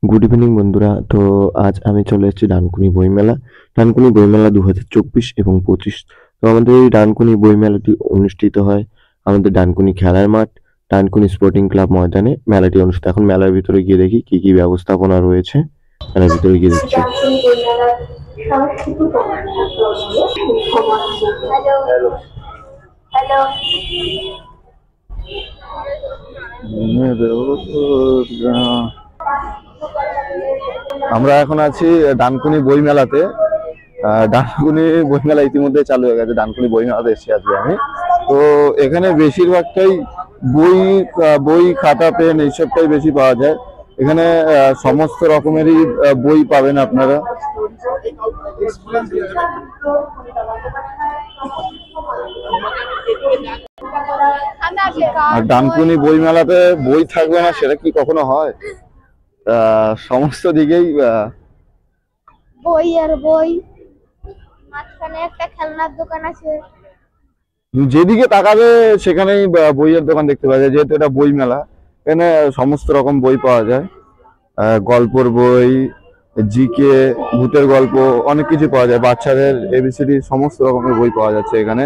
Good evening বন্ধুরা। তো আজ আমি চলে এসেছি ডানকুনি বইমেলা। ডানকুনি বইমেলা 2024 এবং 25। তো আমাদের এই ডানকুনি বইমেলাটি অনুষ্ঠিত হয় আমাদের ডানকুনি খেলার মাঠ, ডানকুনি স্পোর্টিং ক্লাব ময়দানে মেলাটি অনুষ্ঠিত। এখন মেলার ভিতরে গিয়ে দেখি কি কি ব্যবস্থাপনা রয়েছে। মেলার ভিতরে গিয়ে দেখছি। আমরা এখন আছি ডানকুনি বই মেলাতে। ডানকুনি বই মেলা ইতিমধ্যে চালু হয়ে গেছে। ডানকুনি বই মেলাতে এসেছি আজকে আমি। তো এখানে বেশিরভাগটাই বই বই খাতা পেন এইসবটাই বেশি পাওয়া যায়। এখানে সমস্ত রকমেরই বই পাবেন আপনারা। আর ডানকুনি বই মেলাতে বই থাকবে না সেটা কি কখনো হয়? সমস্ত দিকেই বই আর বই। মাঝখানে একটা খেলনার দোকান আছে, যেদিকে তাকাবে সেখানেই বইয়ের দোকান দেখতে পাওয়া যায়, যেহেতু এটা বই মেলা। এখানে সমস্ত রকম বই পাওয়া যায়, গল্পের বই, জিকে, ভূতের গল্প, অনেক কিছু পাওয়া যায়। বাচ্চাদের এবিসিডি সমস্ত রকমের বই পাওয়া যাচ্ছে এখানে।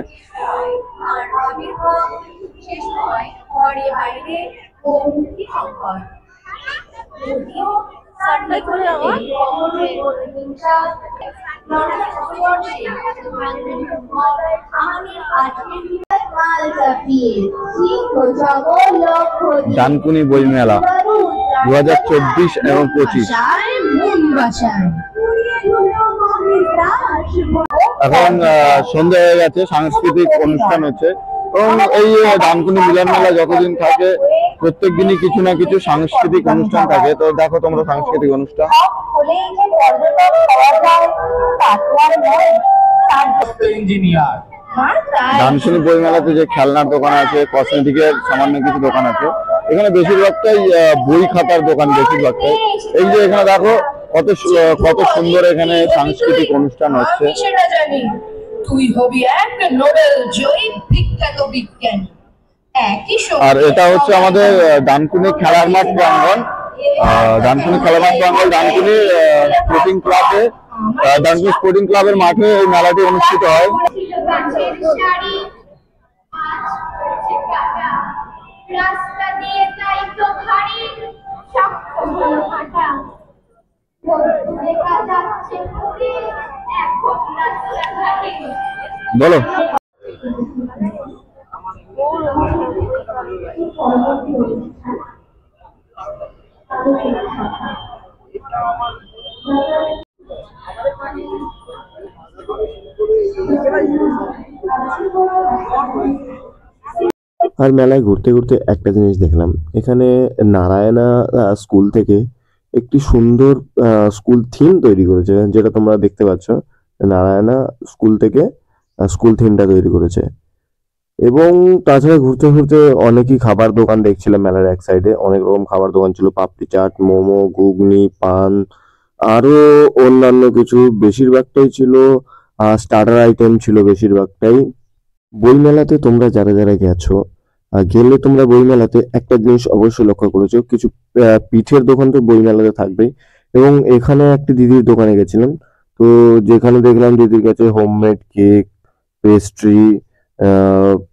ডানকুনি বই মেলা 2024 এবং 25। এখন সন্ধ্যা হয়ে গেছে, সাংস্কৃতিক অনুষ্ঠান হচ্ছে। এবং এই ডানকুনি মিলন মেলা যতদিন থাকে প্রত্যেক দিনই কিছু না কিছু সাংস্কৃতিক অনুষ্ঠান থাকে। তো দেখো তোমরা সাংস্কৃতিক অনুষ্ঠান। ডানকুনি বই মেলাতে যে খেলনার দোকান আছে, কসমেটিকের সামান্য কিছু দোকান আছে, এখানে বেশিরভাগটাই বই খাতার দোকান। বেশিরভাগটাই এই যে এখানে দেখো কত কত সুন্দর এখানে সাংস্কৃতিক অনুষ্ঠান হচ্ছে। আর এটা হচ্ছে আমাদের ডানকুনি খেলার মাঠ প্রাঙ্গণ। ডানকুনি খেলার মাঠ প্রাঙ্গণ ডানকুনি স্পোর্টিং ক্লাবে, ডানকুনি স্পোর্টিং ক্লাবের মাঠে এই মেলাটি অনুষ্ঠিত হয়। বলো। আর মেলায় ঘুরতে ঘুরতে একটা জিনিস দেখলাম, এখানে নারায়ণা স্কুল থেকে একটি সুন্দর স্কুল থিম তৈরি করেছে, যেটা তোমরা দেখতে পাচ্ছ। নারায়ণা স্কুল থেকে স্কুল থিমটা তৈরি করেছে। এবং তাছাড়া ঘুরতে ঘুরতে অনেকই খাবার দোকান দেখছিলাম। মেলার এক সাইডে অনেক রকম খাবার দোকান ছিল, পাপড়ি চাট, মোমো, ঘুগনি, পান, আরো অন্যান্য কিছু। বেশিরভাগটাই ছিল স্টার্টার আইটেম ছিল বেশিরভাগটাই। বই মেলাতে তোমরা যারা যারা গেছো, গেলে তোমরা বই মেলাতে একটা জিনিস অবশ্যই লক্ষ্য করেছো, কিছু পিঠের দোকান তো বই মেলাতে থাকবেই। এবং এখানে একটি দিদির দোকানে গেছিলাম, তো যেখানে দেখলাম দিদির কাছে হোমমেড কেক, পেস্ট্রি,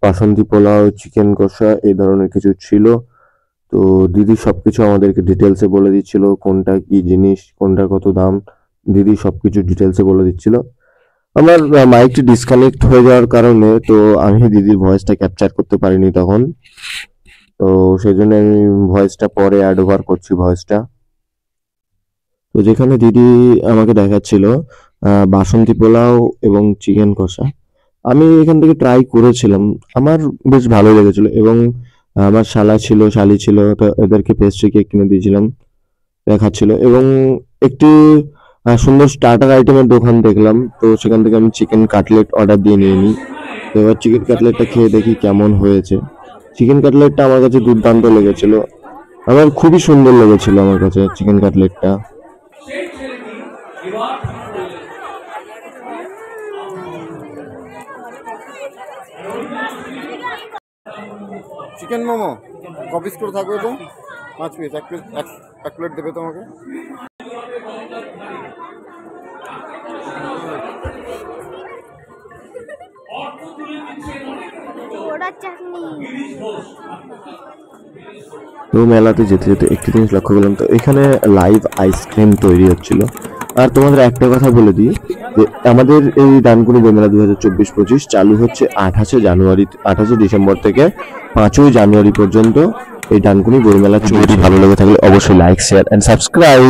বাসন্তী পোলাও, চিকেন কষা এই ধরনের কিছু ছিল। তো দিদি সবকিছু আমাদেরকে ডিটেলসে বলে দিচ্ছিল, কোনটা কি জিনিস, কোনটা কত দাম। দিদি সবকিছু ডিটেলসে বলে দিচ্ছিল। আমার মাইকটি ডিসকানেক্ট হয়ে যাওয়ার কারণে তো আমি দিদির ভয়েসটা ক্যাপচার করতে পারিনি তখন। তো সেই জন্য আমি ভয়েসটা পরে অ্যাড ওভার করছি ভয়েসটা। তো যেখানে দিদি আমাকে দেখাচ্ছিল বাসন্তী পোলাও এবং চিকেন কষা, আমি এখান থেকে ট্রাই করেছিলাম। আমার বেশ ভালো লেগেছিল। এবং আমার শালি ছিল, তো এদেরকে পেস্ট্রি কেক কিনে দিয়েছিলাম, দেখাচ্ছিল। এবং একটি সুন্দর স্টার্টার আইটেমের দোকান দেখলাম, তো সেখান থেকে আমি চিকেন কাটলেট অর্ডার দিয়ে নিয়ে নিই। তো এবার চিকেন কাটলেটটা খেয়ে দেখি কেমন হয়েছে। চিকেন কাটলেটটা আমার কাছে দুর্দান্ত লেগেছিল, আমার খুবই সুন্দর লেগেছিল আমার কাছে চিকেন কাটলেটটা। চিকেন মোমো ক পিস করে থাকবে তো? 5 পিস, এক প্লেট দেবে তোমাকে। ওটা চাটনি। তো মেলাতে যেতে যেতে একটি জিনিস লক্ষ্য করলাম, তো এখানে লাইভ আইসক্রিম তৈরি হচ্ছিল। আর তোমাদের একটা কথা বলে দিই যে আমাদের এই ডানকুনি বইমেলা 2024-25 চালু হচ্ছে 28 ডিসেম্বর থেকে 5ই জানুয়ারি পর্যন্ত এই ডানকুনি বইমেলা। যদি ভালো লেগে থাকলে অবশ্যই লাইক, শেয়ার এন্ড সাবস্ক্রাইব।